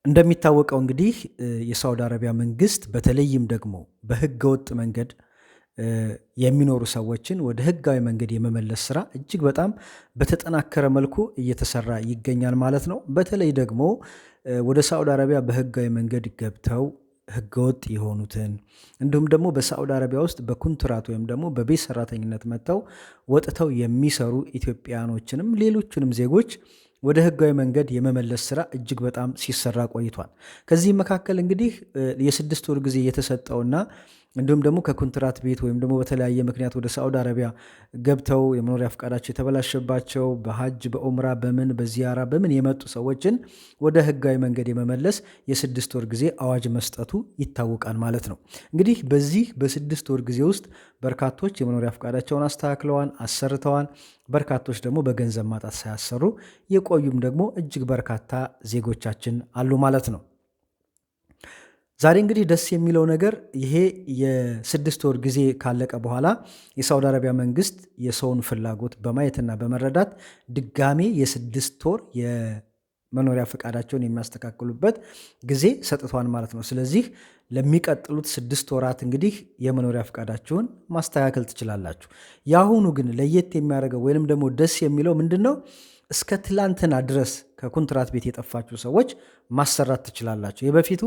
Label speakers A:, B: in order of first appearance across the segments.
A: እንደሚታወቀው እንግዲህ የሳውዲ አረቢያ መንግስት በተለይም ደግሞ በህገወጥ መንገድ የሚኖሩ ሰዎችን ወደ ህጋዊ መንገድ የመመለስ ስራ እጅግ በጣም በተጠናከረ መልኩ እየተሰራ ይገኛል ማለት ነው። በተለይ ደግሞ ወደ ሳውዲ አረቢያ በህጋዊ መንገድ ገብተው ህገወጥ የሆኑትን እንዲሁም ደግሞ በሳዑዲ አረቢያ ውስጥ በኩንትራት ወይም ደግሞ በቤት ሰራተኝነት መጥተው ወጥተው የሚሰሩ ኢትዮጵያኖችንም ሌሎችንም ዜጎች ወደ ህጋዊ መንገድ የመመለስ ስራ እጅግ በጣም ሲሰራ ቆይቷል። ከዚህ መካከል እንግዲህ የስድስት ወር ጊዜ የተሰጠውና እንዲሁም ደግሞ ከኮንትራት ቤት ወይም ደግሞ በተለያየ ምክንያት ወደ ሳዑዲ አረቢያ ገብተው የመኖሪያ ፈቃዳቸው የተበላሸባቸው በሀጅ በኡምራ በምን በዚያራ በምን የመጡ ሰዎችን ወደ ህጋዊ መንገድ የመመለስ የስድስት ወር ጊዜ አዋጅ መስጠቱ ይታወቃል ማለት ነው። እንግዲህ በዚህ በስድስት ወር ጊዜ ውስጥ በርካቶች የመኖሪያ ፈቃዳቸውን አስተካክለዋል፣ አሰርተዋል። በርካቶች ደግሞ በገንዘብ ማጣት ሳያሰሩ የቆዩም ደግሞ እጅግ በርካታ ዜጎቻችን አሉ ማለት ነው። ዛሬ እንግዲህ ደስ የሚለው ነገር ይሄ የስድስት ወር ጊዜ ካለቀ በኋላ የሳውዲ አረቢያ መንግስት የሰውን ፍላጎት በማየትና በመረዳት ድጋሜ የስድስት ወር የመኖሪያ ፈቃዳቸውን የሚያስተካክሉበት ጊዜ ሰጥቷል ማለት ነው። ስለዚህ ለሚቀጥሉት ስድስት ወራት እንግዲህ የመኖሪያ ፈቃዳቸውን ማስተካከል ትችላላችሁ። የአሁኑ ግን ለየት የሚያደርገው ወይንም ደግሞ ደስ የሚለው ምንድን ነው? እስከ ትላንትና ድረስ ከኮንትራት ቤት የጠፋችሁ ሰዎች ማሰራት ትችላላችሁ። የበፊቱ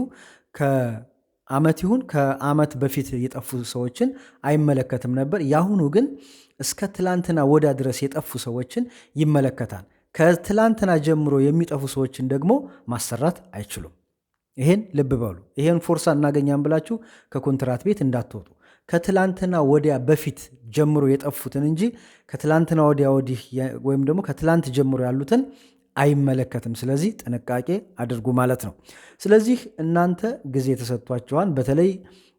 A: ከዓመት ይሁን ከዓመት በፊት የጠፉ ሰዎችን አይመለከትም ነበር። የአሁኑ ግን እስከ ትላንትና ወዳ ድረስ የጠፉ ሰዎችን ይመለከታል። ከትላንትና ጀምሮ የሚጠፉ ሰዎችን ደግሞ ማሰራት አይችሉም። ይሄን ልብ በሉ። ይሄን ፎርሳ እናገኛም ብላችሁ ከኮንትራት ቤት እንዳትወጡ። ከትላንትና ወዲያ በፊት ጀምሮ የጠፉትን እንጂ ከትላንትና ወዲያ ወዲህ ወይም ደግሞ ከትላንት ጀምሮ ያሉትን አይመለከትም። ስለዚህ ጥንቃቄ አድርጉ ማለት ነው። ስለዚህ እናንተ ጊዜ ተሰጥቷችኋል። በተለይ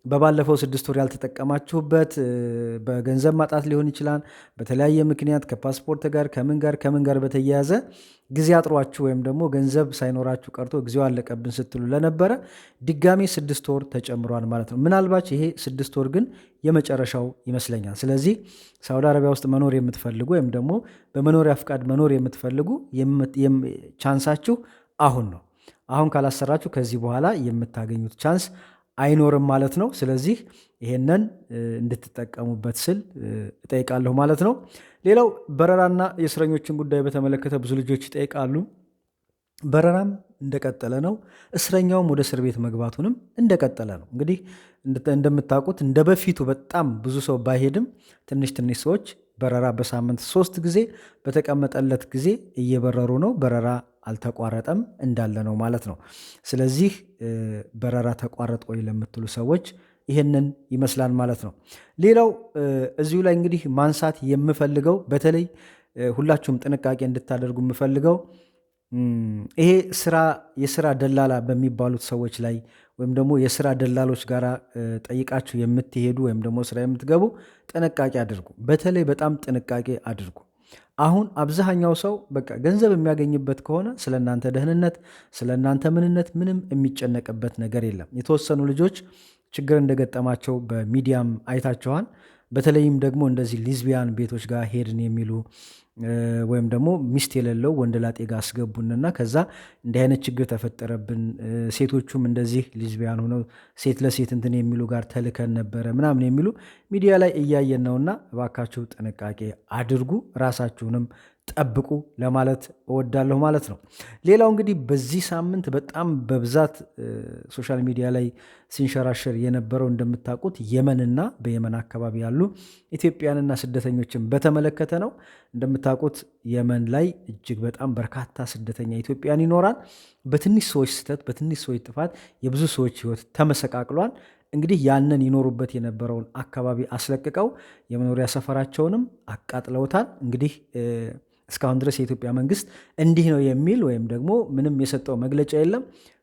A: በባለፈው ስድስት ወር ያልተጠቀማችሁበት በገንዘብ ማጣት ሊሆን ይችላል። በተለያየ ምክንያት ከፓስፖርት ጋር ከምን ጋር በተያያዘ ጊዜ አጥሯችሁ ወይም ደግሞ ገንዘብ ሳይኖራችሁ ቀርቶ ጊዜው አለቀብን ስትሉ ለነበረ ድጋሜ ስድስት ወር ተጨምሯል ማለት ነው። ምናልባት ይሄ ስድስት ወር ግን የመጨረሻው ይመስለኛል። ስለዚህ ሳውዲ አረቢያ ውስጥ መኖር የምትፈልጉ ወይም ደግሞ በመኖሪያ ፍቃድ መኖር የምትፈልጉ ቻንሳችሁ አሁን ነው። አሁን ካላሰራችሁ ከዚህ በኋላ የምታገኙት ቻንስ አይኖርም ማለት ነው። ስለዚህ ይሄንን እንድትጠቀሙበት ስል እጠይቃለሁ ማለት ነው። ሌላው በረራና የእስረኞችን ጉዳይ በተመለከተ ብዙ ልጆች ይጠይቃሉ። በረራም እንደቀጠለ ነው። እስረኛውም ወደ እስር ቤት መግባቱንም እንደቀጠለ ነው። እንግዲህ እንደምታውቁት እንደ በፊቱ በጣም ብዙ ሰው ባይሄድም ትንሽ ትንሽ ሰዎች በረራ በሳምንት 3 ጊዜ በተቀመጠለት ጊዜ እየበረሩ ነው። በረራ አልተቋረጠም እንዳለ ነው ማለት ነው። ስለዚህ በረራ ተቋረጠ ወይ ለምትሉ ሰዎች ይህንን ይመስላል ማለት ነው። ሌላው እዚሁ ላይ እንግዲህ ማንሳት የምፈልገው በተለይ ሁላችሁም ጥንቃቄ እንድታደርጉ የምፈልገው ይሄ የስራ ደላላ በሚባሉት ሰዎች ላይ ወይም ደግሞ የስራ ደላሎች ጋር ጠይቃችሁ የምትሄዱ ወይም ደግሞ ስራ የምትገቡ ጥንቃቄ አድርጉ። በተለይ በጣም ጥንቃቄ አድርጉ። አሁን አብዛኛው ሰው በቃ ገንዘብ የሚያገኝበት ከሆነ ስለ እናንተ ደህንነት፣ ስለ እናንተ ምንነት ምንም የሚጨነቅበት ነገር የለም። የተወሰኑ ልጆች ችግር እንደገጠማቸው በሚዲያም አይታቸዋል። በተለይም ደግሞ እንደዚህ ሊዝቢያን ቤቶች ጋር ሄድን የሚሉ ወይም ደግሞ ሚስት የሌለው ወንደላጤ ጋር አስገቡንና ከዛ እንዲህ አይነት ችግር ተፈጠረብን፣ ሴቶቹም እንደዚህ ሊዝቢያን ሆነው ሴት ለሴት እንትን የሚሉ ጋር ተልከን ነበረ ምናምን የሚሉ ሚዲያ ላይ እያየን ነውና እባካችሁ ጥንቃቄ አድርጉ፣ ራሳችሁንም ጠብቁ ለማለት እወዳለሁ ማለት ነው። ሌላው እንግዲህ በዚህ ሳምንት በጣም በብዛት ሶሻል ሚዲያ ላይ ሲንሸራሸር የነበረው እንደምታውቁት የመንና በየመን አካባቢ ያሉ ኢትዮጵያንና ስደተኞችን በተመለከተ ነው። እንደምታውቁት የመን ላይ እጅግ በጣም በርካታ ስደተኛ ኢትዮጵያን ይኖራል። በትንሽ ሰዎች ስህተት፣ በትንሽ ሰዎች ጥፋት የብዙ ሰዎች ሕይወት ተመሰቃቅሏል። እንግዲህ ያንን ይኖሩበት የነበረውን አካባቢ አስለቅቀው የመኖሪያ ሰፈራቸውንም አቃጥለውታል። እንግዲህ እስካሁን ድረስ የኢትዮጵያ መንግስት እንዲህ ነው የሚል ወይም ደግሞ ምንም የሰጠው መግለጫ የለም።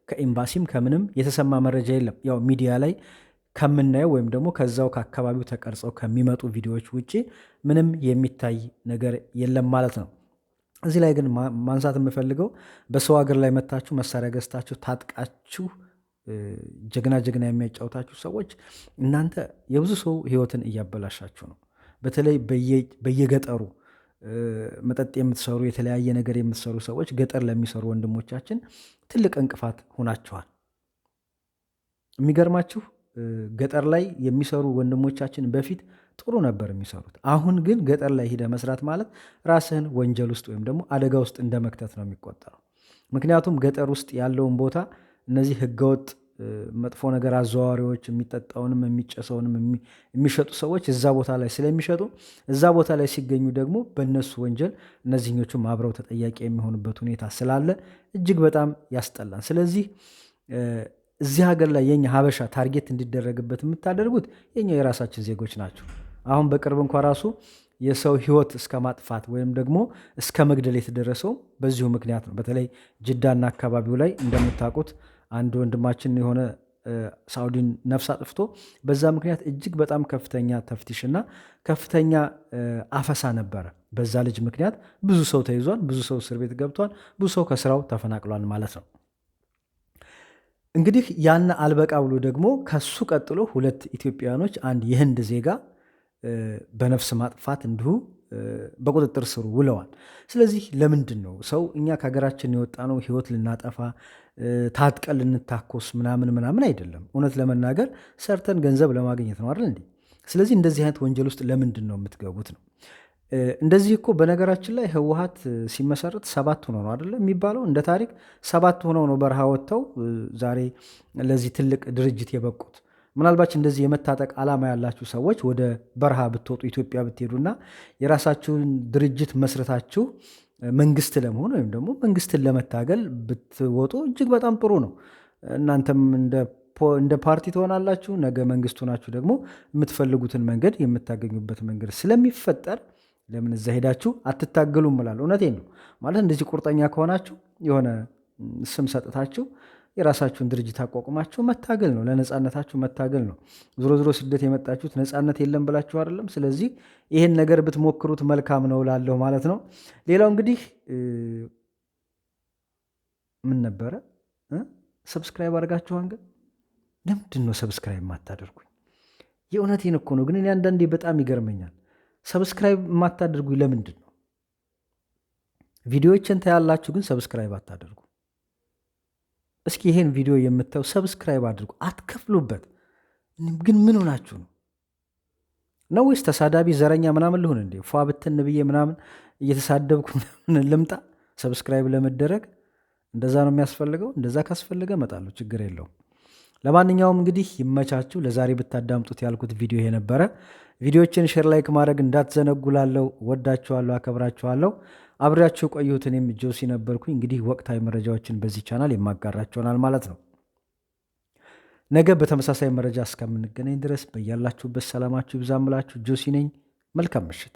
A: ከኤምባሲም ከምንም የተሰማ መረጃ የለም። ያው ሚዲያ ላይ ከምናየው ወይም ደግሞ ከዛው ከአካባቢው ተቀርጸው ከሚመጡ ቪዲዮዎች ውጭ ምንም የሚታይ ነገር የለም ማለት ነው። እዚህ ላይ ግን ማንሳት የምፈልገው በሰው ሀገር ላይ መታችሁ መሳሪያ ገዝታችሁ ታጥቃችሁ ጀግና ጀግና የሚያጫውታችሁ ሰዎች እናንተ የብዙ ሰው ህይወትን እያበላሻችሁ ነው። በተለይ በየገጠሩ መጠጥ የምትሰሩ የተለያየ ነገር የምትሰሩ ሰዎች ገጠር ለሚሰሩ ወንድሞቻችን ትልቅ እንቅፋት ሆናችኋል። የሚገርማችሁ ገጠር ላይ የሚሰሩ ወንድሞቻችን በፊት ጥሩ ነበር የሚሰሩት። አሁን ግን ገጠር ላይ ሂደ መስራት ማለት ራስህን ወንጀል ውስጥ ወይም ደግሞ አደጋ ውስጥ እንደ መክተት ነው የሚቆጠረው። ምክንያቱም ገጠር ውስጥ ያለውን ቦታ እነዚህ ህገወጥ መጥፎ ነገር አዘዋዋሪዎች የሚጠጣውንም የሚጨሰውንም የሚሸጡ ሰዎች እዛ ቦታ ላይ ስለሚሸጡ እዛ ቦታ ላይ ሲገኙ ደግሞ በእነሱ ወንጀል እነዚህኞቹም አብረው ተጠያቂ የሚሆኑበት ሁኔታ ስላለ እጅግ በጣም ያስጠላል። ስለዚህ እዚህ ሀገር ላይ የኛ ሀበሻ ታርጌት እንዲደረግበት የምታደርጉት የኛ የራሳችን ዜጎች ናቸው። አሁን በቅርብ እንኳ ራሱ የሰው ህይወት እስከ ማጥፋት ወይም ደግሞ እስከ መግደል የተደረሰው በዚሁ ምክንያት ነው። በተለይ ጅዳና አካባቢው ላይ እንደምታውቁት አንድ ወንድማችን የሆነ ሳውዲን ነፍስ አጥፍቶ በዛ ምክንያት እጅግ በጣም ከፍተኛ ተፍቲሽና ከፍተኛ አፈሳ ነበረ። በዛ ልጅ ምክንያት ብዙ ሰው ተይዟል፣ ብዙ ሰው እስር ቤት ገብቷል፣ ብዙ ሰው ከስራው ተፈናቅሏል ማለት ነው። እንግዲህ ያን አልበቃ ብሎ ደግሞ ከሱ ቀጥሎ 2 ኢትዮጵያውያኖች አንድ የህንድ ዜጋ በነፍስ ማጥፋት እንዲሁ በቁጥጥር ስር ውለዋል። ስለዚህ ለምንድን ነው ሰው እኛ ከሀገራችን የወጣ ነው ህይወት ልናጠፋ ታጥቀን ልንታኮስ ምናምን አይደለም። እውነት ለመናገር ሰርተን ገንዘብ ለማግኘት ነው አይደል እንዴ? ስለዚህ እንደዚህ አይነት ወንጀል ውስጥ ለምንድን ነው የምትገቡት ነው? እንደዚህ እኮ በነገራችን ላይ ህወሓት ሲመሰረት 7 ሆነው ነው አይደለ የሚባለው። እንደ ታሪክ 7 ሆነው ነው በረሃ ወጥተው ዛሬ ለዚህ ትልቅ ድርጅት የበቁት። ምናልባት እንደዚህ የመታጠቅ ዓላማ ያላችሁ ሰዎች ወደ በረሃ ብትወጡ ኢትዮጵያ ብትሄዱና የራሳችሁን ድርጅት መስረታችሁ መንግስት ለመሆን ወይም ደግሞ መንግስትን ለመታገል ብትወጡ እጅግ በጣም ጥሩ ነው። እናንተም እንደ ፓርቲ ትሆናላችሁ። ነገ መንግስቱ ናችሁ ደግሞ የምትፈልጉትን መንገድ የምታገኙበት መንገድ ስለሚፈጠር ለምን እዛ ሄዳችሁ አትታገሉም እላለሁ። እውነቴን ነው። ማለት እንደዚህ ቁርጠኛ ከሆናችሁ የሆነ ስም ሰጥታችሁ የራሳችሁን ድርጅት አቋቁማችሁ መታገል ነው፣ ለነፃነታችሁ መታገል ነው። ዞሮ ዞሮ ስደት የመጣችሁት ነፃነት የለም ብላችሁ አይደለም። ስለዚህ ይህን ነገር ብትሞክሩት መልካም ነው እላለሁ ማለት ነው። ሌላው እንግዲህ ምን ነበረ ሰብስክራይብ አድርጋችኋን? ግን ለምንድን ነው ሰብስክራይብ የማታደርጉኝ? የእውነቴን እኮ ነው። ግን እኔ አንዳንዴ በጣም ይገርመኛል። ሰብስክራይብ የማታደርጉኝ ለምንድን ነው? ቪዲዮዎችን ታያላችሁ፣ ግን ሰብስክራይብ አታደርጉ። እስኪ ይሄን ቪዲዮ የምታዩ ሰብስክራይብ አድርጉ፣ አትከፍሉበት። ግን ምን ሆናችሁ ነው? ነው ወይስ ተሳዳቢ ዘረኛ ምናምን ልሁን እንዴ? ፏ ብትን ብዬ ምናምን እየተሳደብኩ ምናምን ልምጣ ሰብስክራይብ ለመደረግ? እንደዛ ነው የሚያስፈልገው? እንደዛ ካስፈልገ እመጣለሁ፣ ችግር የለውም። ለማንኛውም እንግዲህ ይመቻችሁ። ለዛሬ ብታዳምጡት ያልኩት ቪዲዮ ይሄ ነበረ። ቪዲዮችን ሼር፣ ላይክ ማድረግ እንዳትዘነጉላለሁ። ወዳችኋለሁ፣ አከብራችኋለሁ። አብሬያችሁ ቆየሁት። እኔም ጆሲ ነበርኩኝ። እንግዲህ ወቅታዊ መረጃዎችን በዚህ ቻናል የማጋራችኋል ማለት ነው። ነገ በተመሳሳይ መረጃ እስከምንገናኝ ድረስ በያላችሁበት ሰላማችሁ ይብዛምላችሁ። ጆሲ ነኝ። መልካም ምሽት።